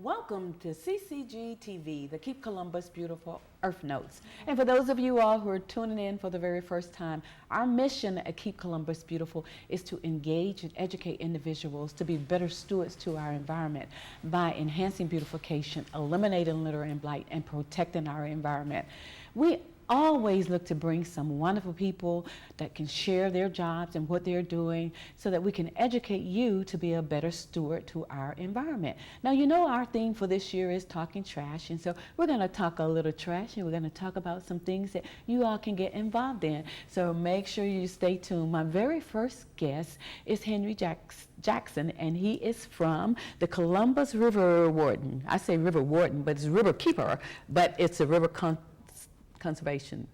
Welcome to CCG TV, the Keep Columbus Beautiful Earth Notes. And for those of you all who are tuning in for the very first time, our mission at Keep Columbus Beautiful is to engage and educate individuals to be better stewards to our environment by enhancing beautification, eliminating litter and blight, and protecting our environment. We always look to bring some wonderful people that can share their jobs and what they're doing so that we can educate you to be a better steward to our environment. Now, you know our theme for this year is talking trash, and so we're going to talk a little trash, and we're going to talk about some things that you all can get involved in. So make sure you stay tuned. My very first guest is Henry Jackson, and he is from the Columbus River Warden. I say River Warden, but it's River Keeper, but it's a river Conservation.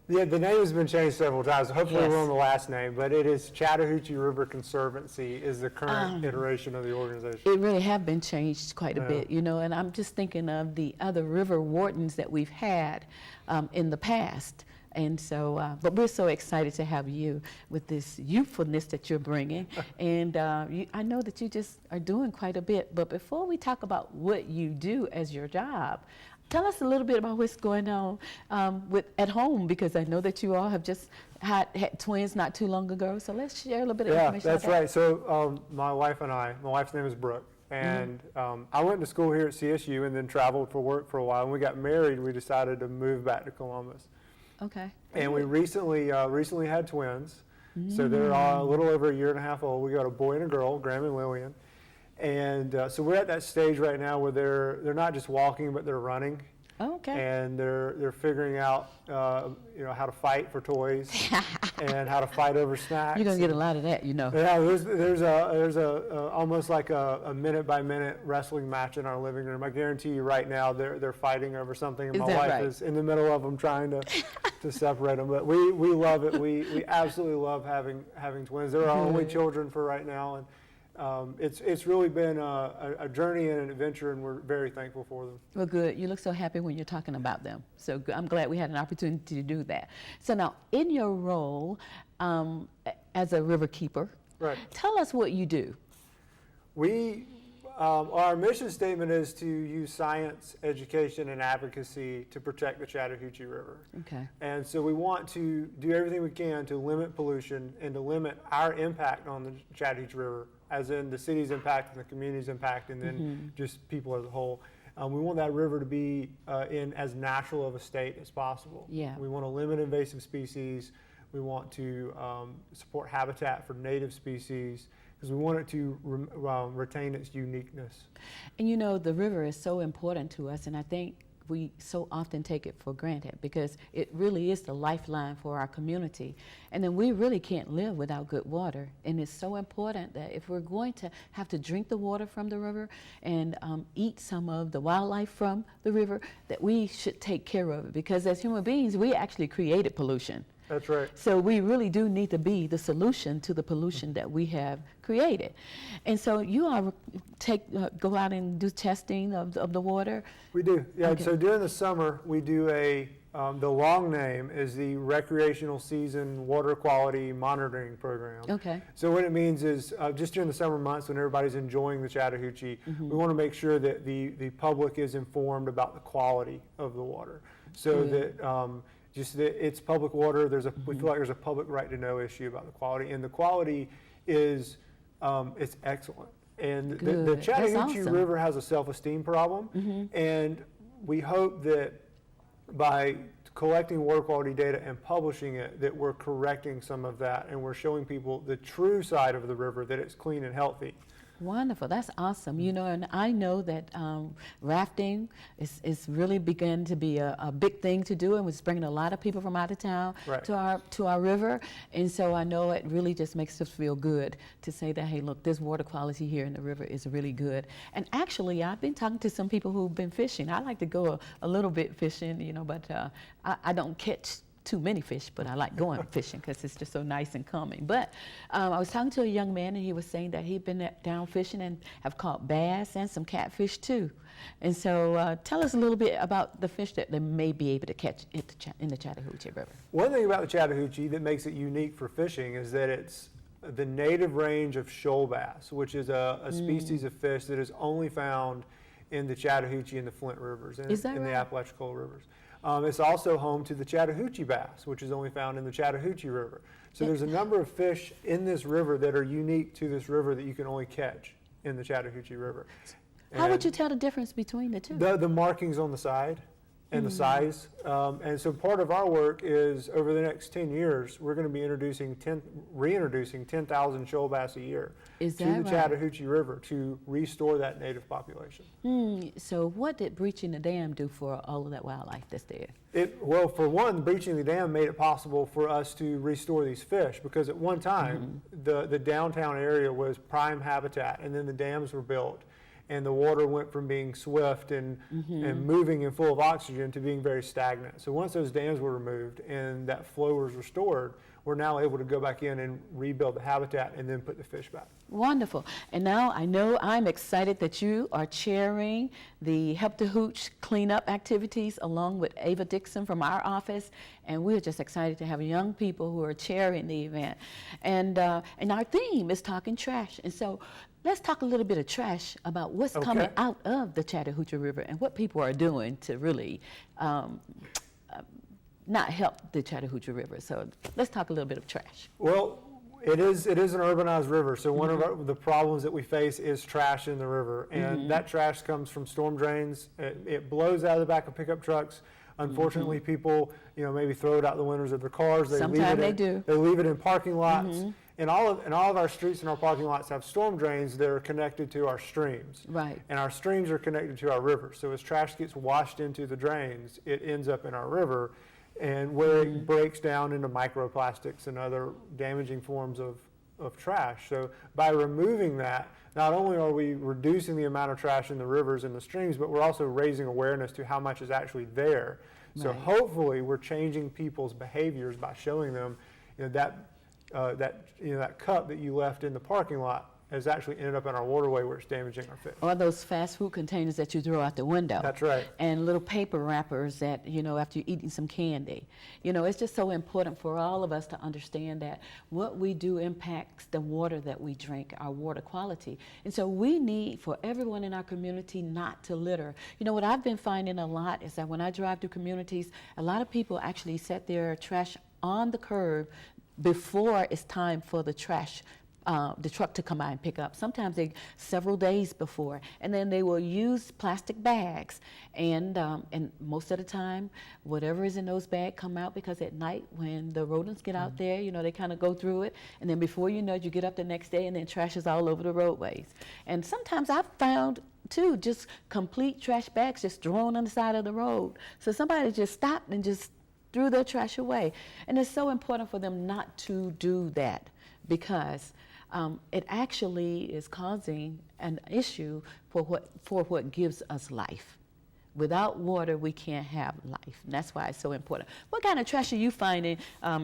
Yeah, the name has been changed several times. Hopefully Yes. we're on the last name, but it is Chattahoochee River Conservancy is the current iteration of the organization. It really have been changed quite a Yeah. bit, you know, and I'm just thinking of the other river wardens that we've had in the past. And so, but we're so excited to have you with this youthfulness that you're bringing. And I know that you just are doing quite a bit. But before we talk about what you do as your job, tell us a little bit about what's going on at home, because I know that you all have just had twins not too long ago. So let's share a little bit of information Yeah, that's about that. right. So my wife and I, my wife's name is Brooke, and I went to school here at CSU and then traveled for work for a while. When we got married, we decided to move back to Columbus. Okay. And we recently had twins. So they're a little over a year and a half old. We got a boy and a girl, Graham and Lillian. And so we're at that stage right now where they're not just walking, but they're running. Okay. And they're figuring out how to fight for toys and how to fight over snacks. You're gonna get a lot of that, you know. Yeah, there's a almost like a minute by minute wrestling match in our living room. I guarantee you right now they're fighting over something, and Is my that wife right? is in the middle of them trying to separate them. But we love it. We absolutely love having twins. They're our only children for right now, and it's really been a journey and an adventure, and we're very thankful for them. Well, good. You look so happy when you're talking about them. So I'm glad we had an opportunity to do that. So now, in your role as a river keeper, Right. tell us what you do. Our mission statement is to use science, education, and advocacy to protect the Chattahoochee River. Okay. And so we want to do everything we can to limit pollution and to limit our impact on the Chattahoochee River, as in the city's impact and the community's impact, and then just people as a whole. We want that river to be in as natural of a state as possible. Yeah. We want to limit invasive species. We want to support habitat for native species, because we want it to retain its uniqueness. And you know, the river is so important to us, and I think we so often take it for granted, because it really is the lifeline for our community. And then we really can't live without good water. And it's so important that if we're going to have to drink the water from the river and eat some of the wildlife from the river, that we should take care of it, because as human beings, we actually created pollution. That's right. So we really do need to be the solution to the pollution that we have created. And so you all go out and do testing of the water? We do, yeah. Okay. So during the summer, we do the long name is the Recreational Season Water Quality Monitoring Program. Okay. So what it means is just during the summer months when everybody's enjoying the Chattahoochee, we want to make sure that the public is informed about the quality of the water, so that just that it's public water. We feel like there's a public right to know issue about the quality, and the quality is it's excellent. And the Chattahoochee awesome. River has a self-esteem problem, and we hope that by collecting water quality data and publishing it, that we're correcting some of that, and we're showing people the true side of the river, that it's clean and healthy. Wonderful. That's awesome. You know, and I know that rafting is really begun to be a big thing to do, and it's bringing a lot of people from out of town Right. to our river. And so I know it really just makes us feel good to say that, hey, look, this water quality here in the river is really good. And actually, I've been talking to some people who've been fishing. I like to go a little bit fishing, you know, but I don't catch too many fish, but I like going fishing because it's just so nice and calming. But I was talking to a young man, and he was saying that he'd been down fishing and have caught bass and some catfish too. And so tell us a little bit about the fish that they may be able to catch in the Chattahoochee River. One thing about the Chattahoochee that makes it unique for fishing is that it's the native range of shoal bass, which is a species of fish that is only found in the Chattahoochee and the Flint rivers and in the Apalachicola rivers. It's also home to the Chattahoochee bass, which is only found in the Chattahoochee River. So there's a number of fish in this river that are unique to this river that you can only catch in the Chattahoochee River. How would you tell the difference between the two? The markings on the side and the size. And so part of our work is over the next 10 years, we're going to be reintroducing 10,000 shoal bass a year to the Chattahoochee River to restore that native population. So what did breaching the dam do for all of that wildlife that's there? Well, for one, breaching the dam made it possible for us to restore these fish, because at one time, the downtown area was prime habitat, and then the dams were built. And the water went from being swift and moving and full of oxygen to being very stagnant. So once those dams were removed and that flow was restored, we're now able to go back in and rebuild the habitat and then put the fish back. Wonderful. And now I know I'm excited that you are chairing the Help the Hooch cleanup activities along with Ava Dixon from our office. And we're just excited to have young people who are chairing the event. And our theme is talking trash. And so let's talk a little bit of trash about what's coming out of the Chattahoochee River and what people are doing to really not help the Chattahoochee River. So let's talk a little bit of trash. Well, it is an urbanized river. So one of the problems that we face is trash in the river. And that trash comes from storm drains. It blows out of the back of pickup trucks. Unfortunately, people, maybe throw it out the windows of their cars. Sometimes they do. They leave it in parking lots. And all of our streets and our parking lots have storm drains that are connected to our streams. Right. And our streams are connected to our rivers. So as trash gets washed into the drains, it ends up in our river, and where it breaks down into microplastics and other damaging forms of trash. So by removing that, not only are we reducing the amount of trash in the rivers and the streams, but we're also raising awareness to how much is actually there. So hopefully we're changing people's behaviors by showing them that cup that you left in the parking lot has actually ended up in our waterway where it's damaging our fish. Or those fast food containers that you throw out the window. That's right. And little paper wrappers that, after you're eating some candy. It's just so important for all of us to understand that what we do impacts the water that we drink, our water quality. And so we need for everyone in our community not to litter. What I've been finding a lot is that when I drive through communities, a lot of people actually set their trash on the curb before it's time for the trash, the truck to come by and pick up. Sometimes several days before, and then they will use plastic bags, and most of the time, whatever is in those bags come out, because at night when the rodents get out there, they kind of go through it, and then before you know it, you get up the next day and then trash is all over the roadways. And sometimes I've found too, just complete trash bags just thrown on the side of the road. So somebody just stopped and just threw their trash away. And it's so important for them not to do that, because it actually is causing an issue for what gives us life. Without water, we can't have life. And that's why it's so important. What kind of trash are you finding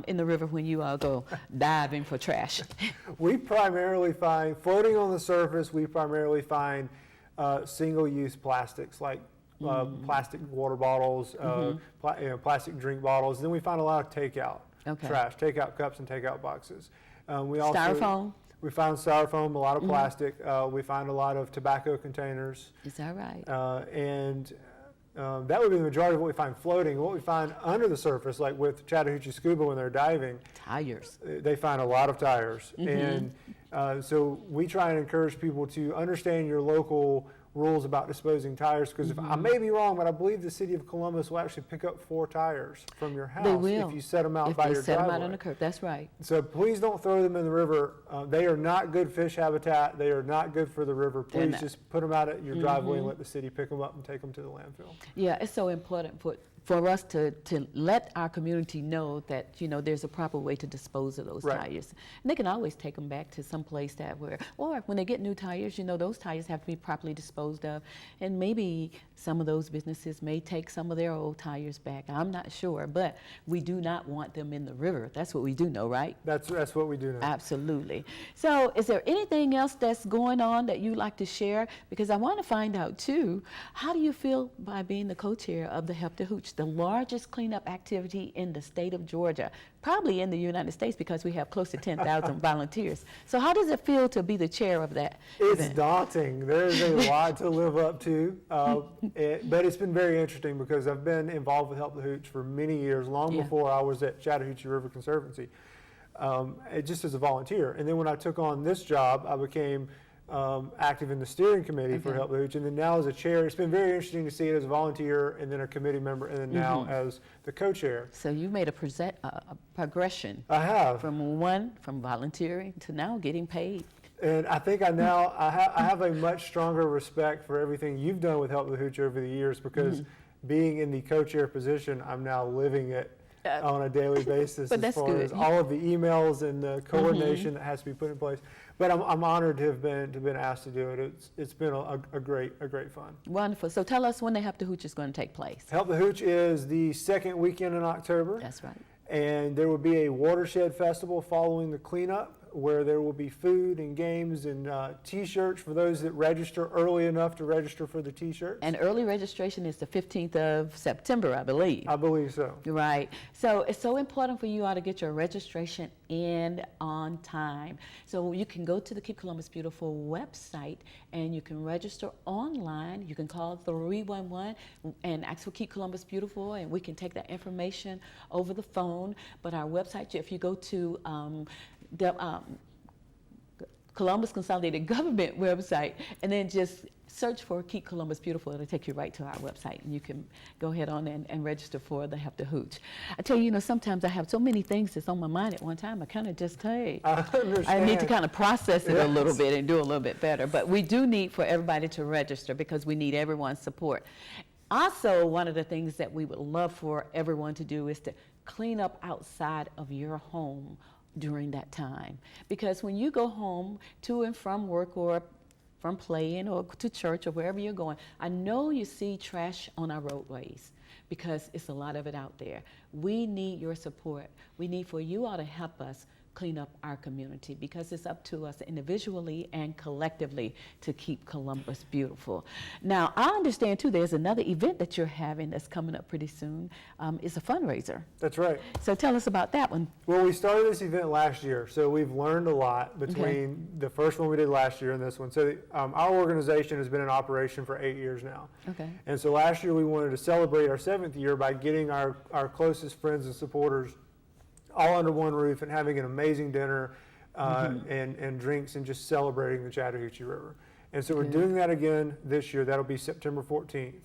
in the river when you all go diving for trash? We primarily find, floating on the surface, single-use plastics like plastic water bottles, plastic drink bottles. Then we find a lot of takeout trash, takeout cups and takeout boxes. Styrofoam? We find styrofoam, a lot of plastic. We find a lot of tobacco containers. Is that right? That would be the majority of what we find floating. What we find under the surface, like with Chattahoochee Scuba when they're diving, tires. They find a lot of tires. And so we try and encourage people to understand your local rules about disposing tires, because if I may be wrong, but I believe the city of Columbus will actually pick up 4 tires from your house if you set them out by your driveway. If they set them out on the curb, that's right. So please don't throw them in the river. They are not good fish habitat. They are not good for the river. Please just put them out at your driveway and let the city pick them up and take them to the landfill. Yeah, it's so important for us to let our community know that, you know, there's a proper way to dispose of those Right. tires. And they can always take them back to some place that where, or when they get new tires, you know, those tires have to be properly disposed of. And maybe some of those businesses may take some of their old tires back. I'm not sure, but we do not want them in the river. That's what we do know, right? That's what we do now. Absolutely. So is there anything else that's going on that you'd like to share? Because I want to find out too, how do you feel by being the co-chair of the Help the Hooch, the largest cleanup activity in the state of Georgia, probably in the United States, because we have close to 10,000 volunteers. So how does it feel to be the chair of that It's event? daunting. There's a lot to live up to, but it's been very interesting because I've been involved with Help the Hooch for many years, long Yeah. before I was at Chattahoochee River Conservancy, just as a volunteer. And then when I took on this job, I became active in the steering committee for Okay. Help the Hooch, and then now as a chair. It's been very interesting to see it as a volunteer, and then a committee member, and then now as the co-chair. So you made a progression I have. from volunteering to now getting paid. And I think I have a much stronger respect for everything you've done with Help the Hooch over the years, because being in the co-chair position, I'm now living it on a daily basis, But as that's far good. as all of the emails and the coordination that has to be put in place. But I'm honored to have been asked to do it. It's been a great fun. Wonderful. So tell us when the Help the Hooch is going to take place. Help the Hooch is the second weekend in October. That's right. And there will be a watershed festival following the cleanup, where there will be food and games and T-shirts for those that register early enough to register for the T-shirts. And early registration is the 15th of September, I believe. I believe so. Right. So it's so important for you all to get your registration in on time. So you can go to the Keep Columbus Beautiful website and you can register online. You can call 311 and ask for Keep Columbus Beautiful, and we can take that information over the phone. But our website, if you go to Columbus Consolidated Government website and then just search for Keep Columbus Beautiful, it'll take you right to our website, and you can go ahead on and register for the Help the Hooch. I tell you, you know, sometimes I have so many things that's on my mind at one time, I kind of just, hey, I understand. I need to kind of process it a little Yes. bit and do a little bit better. But we do need for everybody to register because we need everyone's support. Also, one of the things that we would love for everyone to do is to clean up outside of your home during that time. Because when you go home to and from work or from playing or to church or wherever you're going, I know you see trash on our roadways because it's a lot of it out there. We need your support. We need for you all to help us clean up our community, because it's up to us individually and collectively to keep Columbus beautiful. Now, I understand too, there's another event that you're having that's coming up pretty soon. It's a fundraiser. That's right. So tell us about that one. Well, we started this event last year, so we've learned a lot between the first one we did last year and this one. So our organization has been in operation for 8 years now. Okay. And so last year we wanted to celebrate our 7th year by getting our closest friends and supporters all under one roof and having an amazing dinner and drinks and just celebrating the Chattahoochee River. And so we're doing that again this year. That'll be September 14th.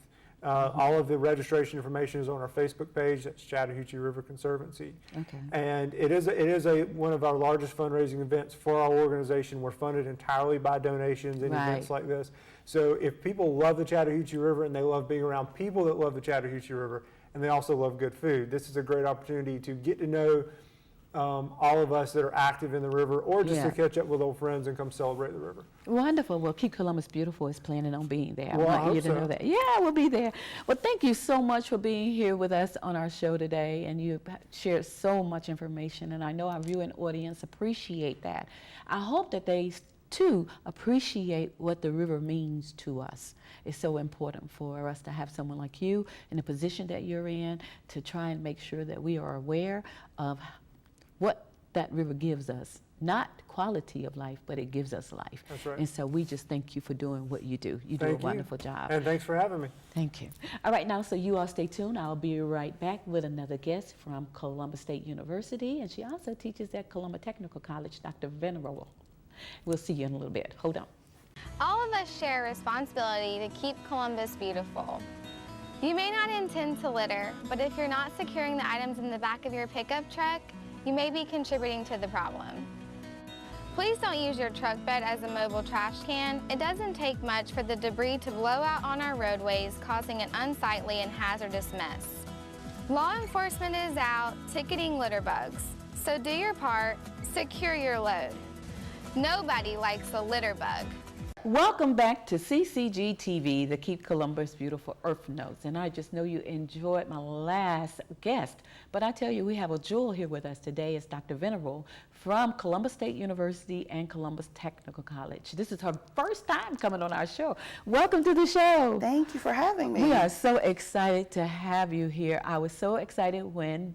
All of the registration information is on our Facebook page. That's Chattahoochee River Conservancy. Okay. And it is one of our largest fundraising events for our organization. We're funded entirely by donations and events like this. So if people love the Chattahoochee River and they love being around people that love the Chattahoochee River, and they also love good food, this is a great opportunity to get to know all of us that are active in the river, or just to catch up with old friends and come celebrate the river. Wonderful. Well, Keep Columbus Beautiful is planning on being there. Well, I want you hope to so. know that. Yeah, we'll be there. Well, thank you so much for being here with us on our show today, and you've shared so much information, and I know our viewing audience appreciate that. I hope that they too appreciate what the river means to us. It's so important for us to have someone like you in the position that you're in to try and make sure that we are aware of what that river gives us. Not quality of life, but it gives us life. That's right. And so we just thank you for doing what you do. You do a wonderful job. And thanks for having me. Thank you. All right, now, so you all stay tuned. I'll be right back with another guest from Columbus State University, and she also teaches at Columbus Technical College, Dr. Venable. We'll see you in a little bit. Hold on. All of us share a responsibility to keep Columbus beautiful. You may not intend to litter, but if you're not securing the items in the back of your pickup truck, you may be contributing to the problem. Please don't use your truck bed as a mobile trash can. It doesn't take much for the debris to blow out on our roadways, causing an unsightly and hazardous mess. Law enforcement is out ticketing litterbugs, so do your part, secure your load. Nobody likes a litterbug. Welcome back to CCG TV, the Keep Columbus Beautiful Earth Notes. And I just know you enjoyed my last guest. But I tell you, we have a jewel here with us today. It's Dr. Venable from Columbus State University and Columbus Technical College. This is her first time coming on our show. Welcome to the show. Thank you for having me. We are so excited to have you here. I was so excited when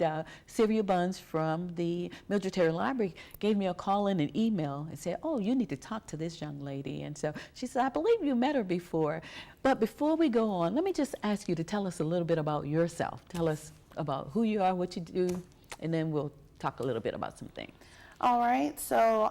Sylvia Buns from the Military Library gave me a call and an email and said, oh, you need to talk to this young lady. And so she said, I believe you met her before. But before we go on, let me just ask you to tell us a little bit about yourself. Tell us about who you are, what you do, and then we'll talk a little bit about some things. All right, so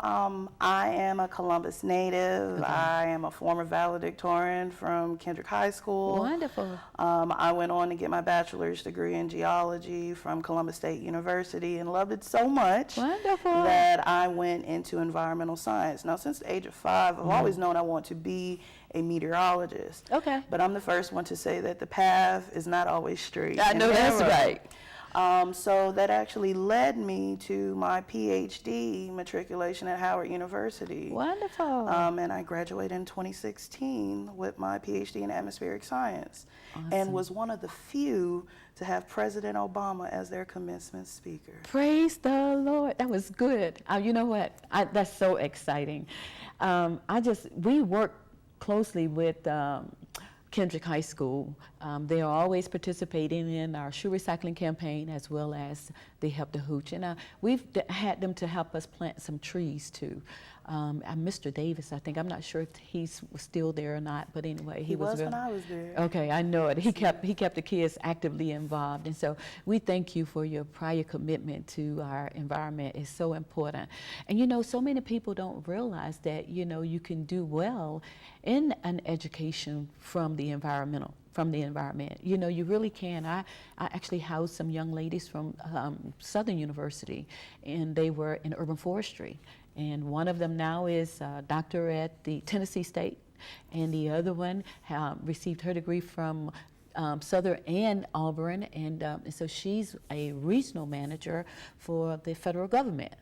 I am a Columbus native. Okay. I am a former valedictorian from Kendrick High School. Wonderful. I went on to get my bachelor's degree in geology from Columbus State University and loved it so much Wonderful. that I went into environmental science. Now, since the age of 5, I've always known I want to be a meteorologist. Okay. But I'm the first one to say that the path is not always straight. I know that's right. So that actually led me to my PhD matriculation at Howard University. Wonderful. And I graduated in 2016 with my PhD in atmospheric science, and was one of the few to have President Obama as their commencement speaker. Praise the Lord. That was good. You know what? That's so exciting. We work closely with Kendrick High School. They are always participating in our shoe recycling campaign as well as the Help the Hooch. And we've had them to help us plant some trees too. Mr. Davis, I think, I'm not sure if he's still there or not, but anyway. He was when I was there. Okay, I know it. He kept the kids actively involved. And so we thank you for your prior commitment to our environment. It's so important. And you know, so many people don't realize that, you know, you can do well in an education from the environment. You know, you really can. I actually housed some young ladies from Southern University, and they were in urban forestry. And one of them now is a doctor at the Tennessee State, and the other one received her degree from Southern and Auburn, and so she's a regional manager for the federal government.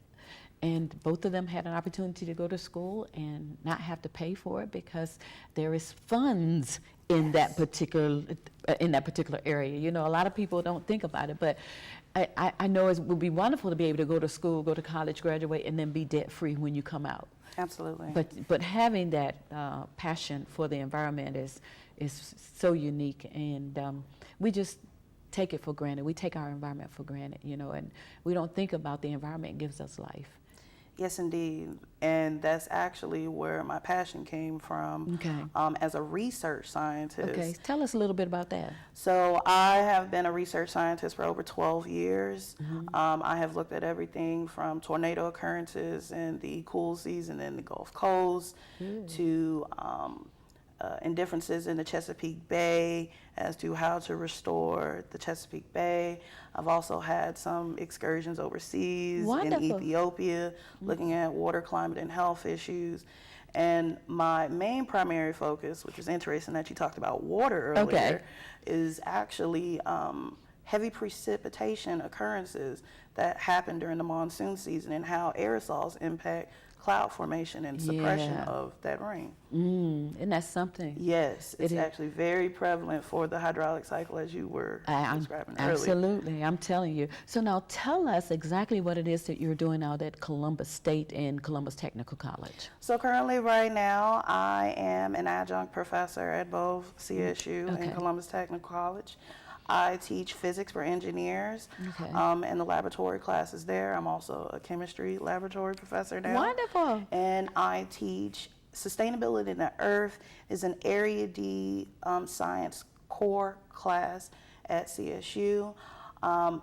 And both of them had an opportunity to go to school and not have to pay for it because there is funds in that particular area. You know, a lot of people don't think about it, but I know it would be wonderful to be able to go to school, go to college, graduate, and then be debt free when you come out. Absolutely. But having that passion for the environment is so unique, and we just take it for granted. We take our environment for granted, you know, and we don't think about the environment gives us life. Yes, indeed. And that's actually where my passion came from. Okay. As a research scientist. Okay, tell us a little bit about that. So I have been a research scientist for over 12 years. I have looked at everything from tornado occurrences in the cool season in the Gulf Coast to indifferences in the Chesapeake Bay as to how to restore the Chesapeake Bay. I've also had some excursions overseas in Ethiopia, looking at water, climate, and health issues. And my main primary focus, which is interesting that you talked about water earlier, is actually heavy precipitation occurrences that happen during the monsoon season and how aerosols impact cloud formation and suppression of that rain. Isn't that something? Yes, it's actually very prevalent for the hydraulic cycle, as you were describing earlier. Absolutely, I'm telling you. So now tell us exactly what it is that you're doing out at Columbus State and Columbus Technical College. So currently right now, I am an adjunct professor at both CSU and Columbus Technical College. I teach physics for engineers and the laboratory classes there. I'm also a chemistry laboratory professor now. Wonderful. And I teach Sustainability in the Earth is an Area D science core class at CSU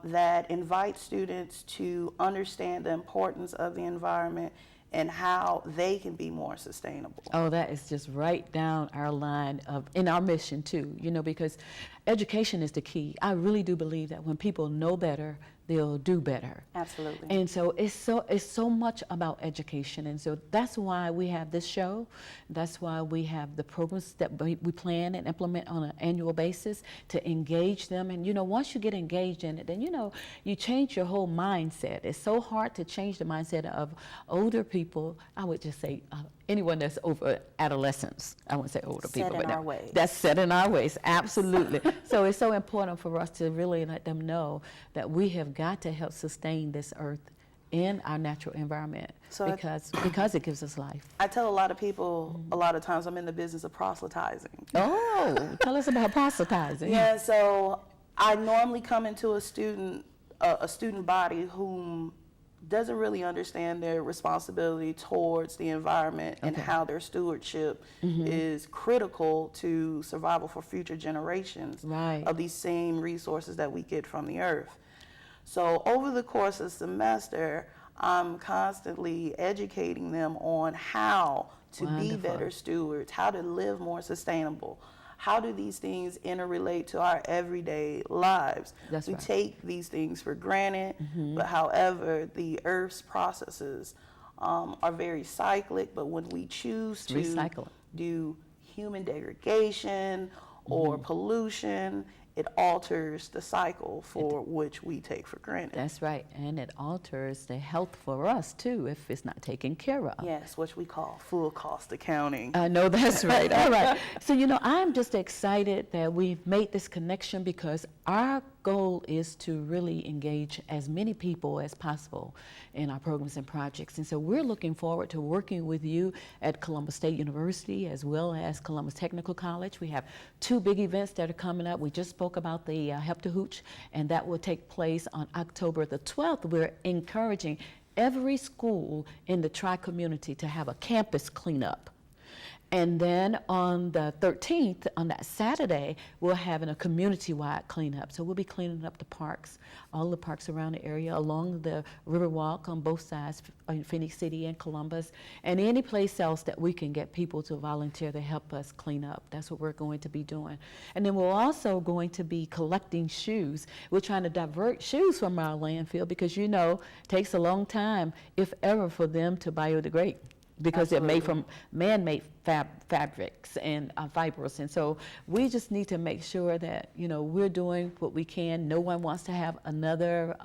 that invites students to understand the importance of the environment and how they can be more sustainable. Oh, that is just right down our line in our mission too, you know, because education is the key. I really do believe that when people know better, they'll do better. Absolutely. And so it's so much about education, and so that's why we have this show. That's why we have the programs that we plan and implement on an annual basis to engage them. And once you get engaged in it, then you change your whole mindset. It's so hard to change the mindset of older people. I would just say anyone that's over adolescence. I wouldn't say older people, but our ways. That's set in our ways. Absolutely. So it's so important for us to really let them know that we have got to help sustain this earth in our natural environment, because it gives us life. I tell a lot of people a lot of times I'm in the business of proselytizing. Oh, tell us about proselytizing. Yeah, so I normally come into a student body whom doesn't really understand their responsibility towards the environment and how their stewardship is critical to survival for future generations of these same resources that we get from the earth. So over the course of the semester, I'm constantly educating them on how to be better stewards, how to live more sustainable. How do these things interrelate to our everyday lives? We take these things for granted, but however, the Earth's processes are very cyclic, but when we choose to do human degradation or pollution, it alters the cycle for which we take for granted. That's right, and it alters the health for us too if it's not taken care of. Yes, which we call full cost accounting. I know, that's right. All right. So, I'm just excited that we've made this connection because our goal is to really engage as many people as possible in our programs and projects. And so we're looking forward to working with you at Columbus State University as well as Columbus Technical College. We have 2 big events that are coming up. We just spoke about the Chattahoochee, and that will take place on October the 12th. We're encouraging every school in the tri-community to have a campus cleanup. And then on the 13th, on that Saturday, we're having a community-wide cleanup. So we'll be cleaning up the parks, all the parks around the area, along the Riverwalk on both sides, in Phoenix City and Columbus, and any place else that we can get people to volunteer to help us clean up. That's what we're going to be doing. And then we're also going to be collecting shoes. We're trying to divert shoes from our landfill because, it takes a long time, if ever, for them to biodegrade, because they're made from man-made fabrics and fibers. And so we just need to make sure that, we're doing what we can. No one wants to have another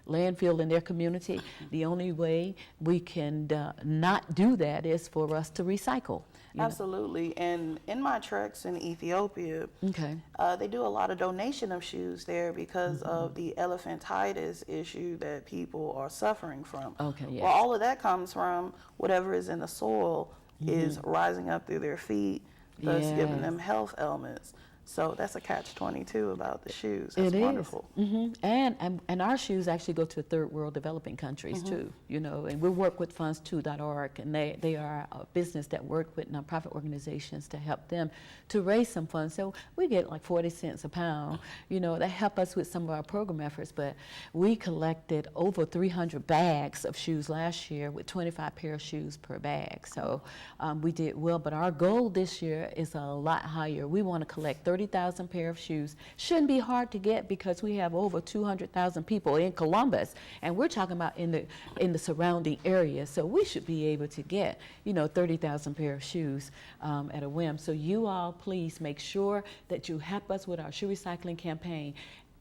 landfill in their community. The only way we can not do that is for us to recycle. Absolutely. And in my treks in Ethiopia, they do a lot of donation of shoes there because of the elephantitis issue that people are suffering from. Well, all of that comes from whatever is in the soil is rising up through their feet, thus giving them health ailments. So that's a catch-22 about the shoes. That's wonderful. And our shoes actually go to third world developing countries too, and we work with funds2.org, and they are a business that work with nonprofit organizations to help them to raise some funds. So we get like 40 cents a pound, that help us with some of our program efforts, but we collected over 300 bags of shoes last year with 25 pair of shoes per bag. So we did well, but our goal this year is a lot higher. We want to collect 30,000 pair of shoes. Shouldn't be hard to get because we have over 200,000 people in Columbus, and we're talking about in the surrounding area. So we should be able to get 30,000 pair of shoes at a whim. So you all please make sure that you help us with our shoe recycling campaign.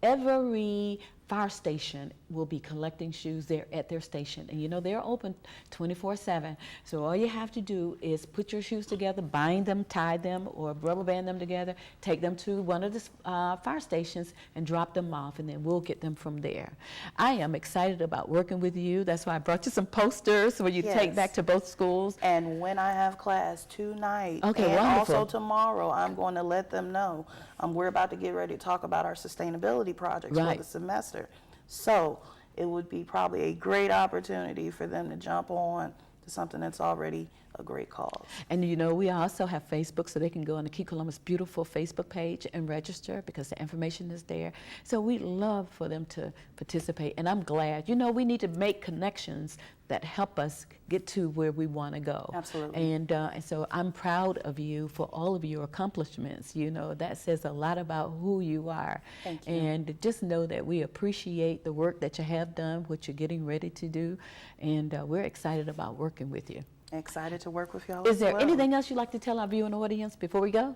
Every fire station will be collecting shoes there at their station, and they're open 24/7. So all you have to do is put your shoes together, bind them, tie them, or rubber band them together, take them to one of the fire stations and drop them off, and then we'll get them from there. I am excited about working with you. That's why I brought you some posters for you to take back to both schools. And when I have class tonight and wonderful. Also tomorrow, I'm going to let them know we're about to get ready to talk about our sustainability projects for the semester. So it would be probably a great opportunity for them to jump on to something that's already a great cause. And you know, we also have Facebook, so they can go on the Keep Columbus Beautiful Facebook page and register because the information is there. So we'd love for them to participate, and I'm glad. You know, we need to make connections that help us get to where we want to go. Absolutely. And so I'm proud of you for all of your accomplishments. You know, that says a lot about who you are. Thank you. And just know that we appreciate the work that you have done, what you're getting ready to do, and we're excited about working with you. Excited to work with y'all. Is as there well. anything else you'd like to tell our viewing audience before we go?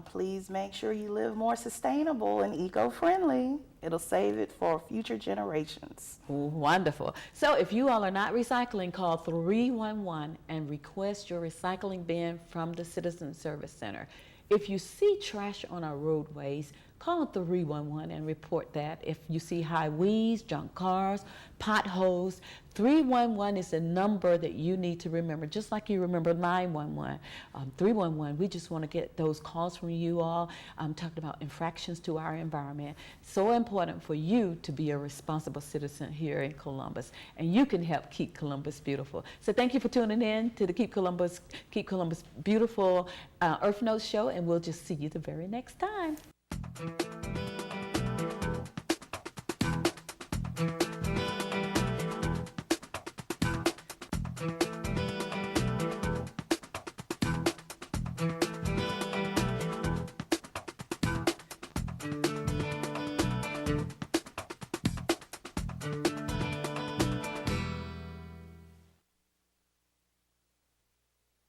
Please make sure you live more sustainable and eco-friendly. It'll save it for future generations. Wonderful. So if you all are not recycling, call 311 and request your recycling bin from the Citizen Service Center. If you see trash on our roadways, call 311 and report that. If you see high weeds, junk cars, potholes, 311 is the number that you need to remember, just like you remember 911. 311, we just want to get those calls from you all. I'm talking about infractions to our environment. So important for you to be a responsible citizen here in Columbus, and you can help keep Columbus beautiful. So thank you for tuning in to the Keep Columbus Beautiful Earth Notes show, and we'll just see you the very next time.